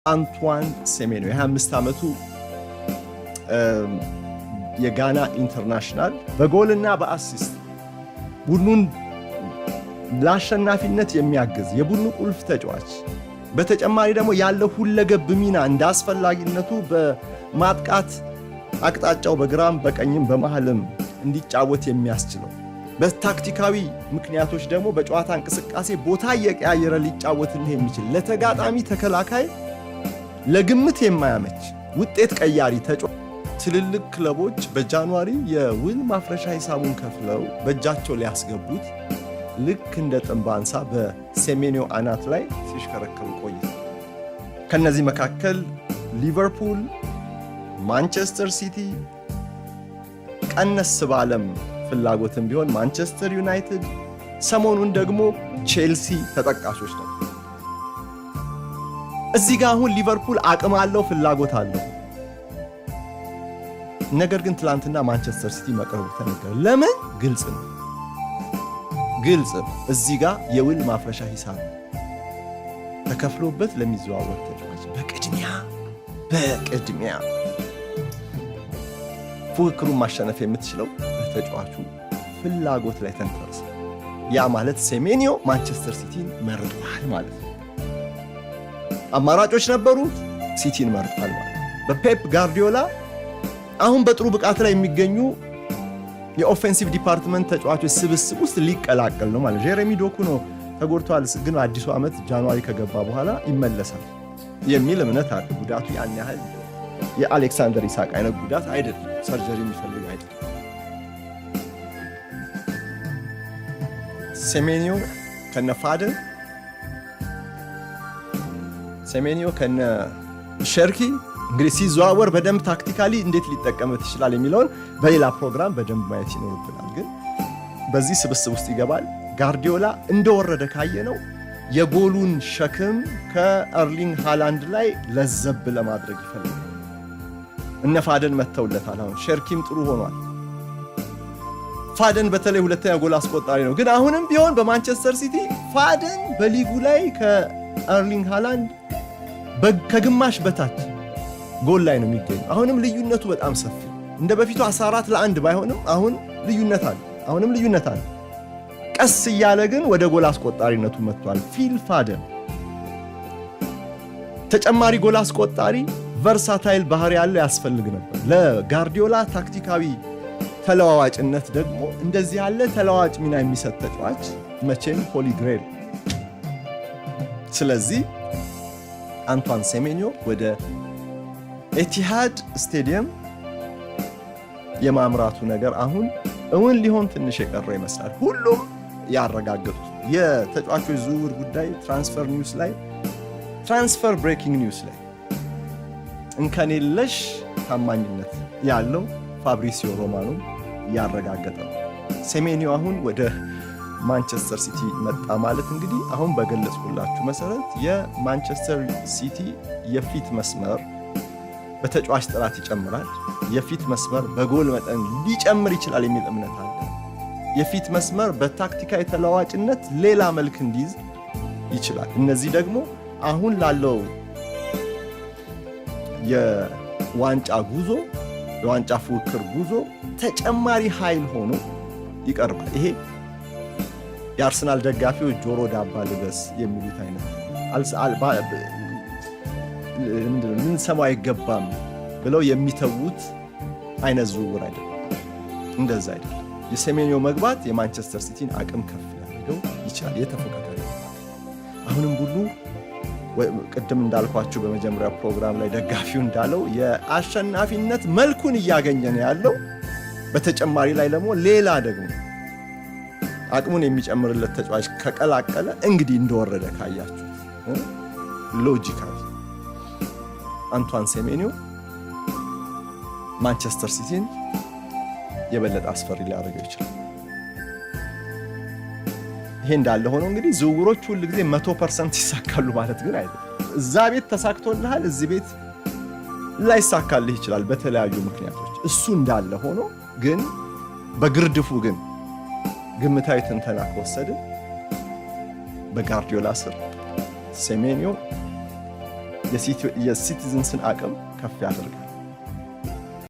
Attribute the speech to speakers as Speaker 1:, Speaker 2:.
Speaker 1: አንቷን ሴሜኒዮ የ25 ዓመቱ የጋና ኢንተርናሽናል በጎልና በአሲስት ቡድኑን ለአሸናፊነት የሚያግዝ የቡድኑ ቁልፍ ተጫዋች፣ በተጨማሪ ደግሞ ያለው ሁለገብ ሚና እንዳስፈላጊነቱ በማጥቃት አቅጣጫው በግራም በቀኝም በመሃልም እንዲጫወት የሚያስችለው፣ በታክቲካዊ ምክንያቶች ደግሞ በጨዋታ እንቅስቃሴ ቦታ እየቀያየረ ሊጫወትልህ የሚችል፣ ለተጋጣሚ ተከላካይ ለግምት የማያመች ውጤት ቀያሪ ተጫዋች። ትልልቅ ክለቦች በጃንዋሪ የውል ማፍረሻ ሂሳቡን ከፍለው በእጃቸው ሊያስገቡት ልክ እንደ ጥንብ አንሳ በሴሜኒዮ አናት ላይ ሲሽከረከሩ ቆይተዋል። ከነዚህ መካከል ሊቨርፑል፣ ማንቸስተር ሲቲ፣ ቀነስ ባለም ፍላጎትም ቢሆን ማንቸስተር ዩናይትድ፣ ሰሞኑን ደግሞ ቼልሲ ተጠቃሾች ነው። እዚህ ጋር አሁን ሊቨርፑል አቅም አለው፣ ፍላጎት አለው። ነገር ግን ትላንትና ማንቸስተር ሲቲ መቅረቡ ተነገረ። ለምን? ግልጽ ነው። እዚህ ጋር የውል ማፍረሻ ሂሳብ ተከፍሎበት ለሚዘዋወር ተጫዋች በቅድሚያ ፉክክሩን ማሸነፍ የምትችለው በተጫዋቹ ፍላጎት ላይ ተንተርሰ። ያ ማለት ሴሜኒዮ ማንቸስተር ሲቲን መርጧል ማለት ነው። አማራጮች ነበሩት፣ ሲቲን መርጧል ማለት ነው። በፔፕ ጋርዲዮላ አሁን በጥሩ ብቃት ላይ የሚገኙ የኦፌንሲቭ ዲፓርትመንት ተጫዋቾች ስብስብ ውስጥ ሊቀላቀል ነው ማለት። ጄሬሚ ዶኩ ነው ተጎድቷል፣ ግን አዲሱ ዓመት ጃንዋሪ ከገባ በኋላ ይመለሳል የሚል እምነት አለ። ጉዳቱ ያን ያህል የአሌክሳንደር ኢሳቅ አይነት ጉዳት አይደለም፣ ሰርጀሪ የሚፈልግ አይደለም። ሴሜኒዮ ከነ ፋደን፣ ሴሜኒዮ ከነ ሸርኪ እንግዲህ ሲዘዋወር በደንብ ታክቲካሊ እንዴት ሊጠቀምበት ይችላል የሚለውን በሌላ ፕሮግራም በደንብ ማየት ይኖርብናል። ግን በዚህ ስብስብ ውስጥ ይገባል። ጋርዲዮላ እንደወረደ ካየነው የጎሉን ሸክም ከኤርሊንግ ሃላንድ ላይ ለዘብ ለማድረግ ይፈልጋል። እነ ፋደን መተውለታል። አሁን ሸርኪም ጥሩ ሆኗል። ፋደን በተለይ ሁለተኛ ጎል አስቆጣሪ ነው። ግን አሁንም ቢሆን በማንቸስተር ሲቲ ፋደን በሊጉ ላይ ከኤርሊንግ ሃላንድ ከግማሽ በታች ጎል ላይ ነው የሚገኘው። አሁንም ልዩነቱ በጣም ሰፊ፣ እንደ በፊቱ 14-1 ባይሆንም አሁን ልዩነት አለ። ቀስ እያለ ግን ወደ ጎል አስቆጣሪነቱ መጥቷል። ፊል ፋደን ተጨማሪ ጎል አስቆጣሪ ቨርሳታይል ባህሪ ያለው ያስፈልግ ነበር። ለጋርዲዮላ ታክቲካዊ ተለዋዋጭነት ደግሞ እንደዚህ ያለ ተለዋዋጭ ሚና የሚሰጥ ተጫዋች መቼም ሆሊ ግሬል። ስለዚህ አንቷን ሴሜኒዮ ወደ ኤቲሃድ ስቴዲየም የማምራቱ ነገር አሁን እውን ሊሆን ትንሽ የቀረው ይመስላል። ሁሉም ያረጋገጡት የተጫዋቾች ዝውውር ጉዳይ ትራንስፈር ብሬኪንግ ኒውስ ላይ እንከን የለሽ ታማኝነት ያለው ፋብሪሲዮ ሮማኖ ያረጋገጠ ነው። ሴሜኒዮ አሁን ወደ ማንቸስተር ሲቲ መጣ ማለት እንግዲህ አሁን በገለጽኩላችሁ መሰረት የማንቸስተር ሲቲ የፊት መስመር በተጫዋች ጥራት ይጨምራል። የፊት መስመር በጎል መጠን ሊጨምር ይችላል የሚል እምነት አለ። የፊት መስመር በታክቲካዊ ተለዋዋጭነት ሌላ መልክ እንዲይዝ ይችላል። እነዚህ ደግሞ አሁን ላለው የዋንጫ ፉክክር ጉዞ ተጨማሪ ኃይል ሆኖ ይቀርባል። ይሄ የአርሰናል ደጋፊዎች ጆሮ ዳባ ልበስ የሚሉት አይነት ልንሰማው አይገባም ብለው የሚተዉት አይነት ዝውውር አይደለም። እንደዛ አይደለም። የሴሜኒዮ መግባት የማንቸስተር ሲቲን አቅም ከፍ ሊያደርገው ይችላል። የተፎካካሪ አሁንም ሁሉ ቅድም እንዳልኳችሁ በመጀመሪያ ፕሮግራም ላይ ደጋፊው እንዳለው የአሸናፊነት መልኩን እያገኘ ነው ያለው። በተጨማሪ ላይ ደግሞ ሌላ ደግሞ አቅሙን የሚጨምርለት ተጫዋች ከቀላቀለ እንግዲህ እንደወረደ ካያችሁ ሎጂካል አንቷን ሴሜኒዮ ማንቸስተር ሲቲን የበለጠ አስፈሪ ሊያደርገው ይችላል። ይሄ እንዳለ ሆኖ እንግዲህ ዝውውሮች ሁሉ ጊዜ 100% ይሳካሉ ማለት ግን አይደለም። እዛ ቤት ተሳክቶልሃል፣ እዚህ ቤት ላይሳካልህ ይችላል በተለያዩ ምክንያቶች። እሱ እንዳለ ሆኖ ግን በግርድፉ ግን ግምታዊ ትንተና ከወሰድን በጋርዲዮላ ስር ሴሜኒዮ የሲቲዝንስን አቅም ከፍ ያደርጋል።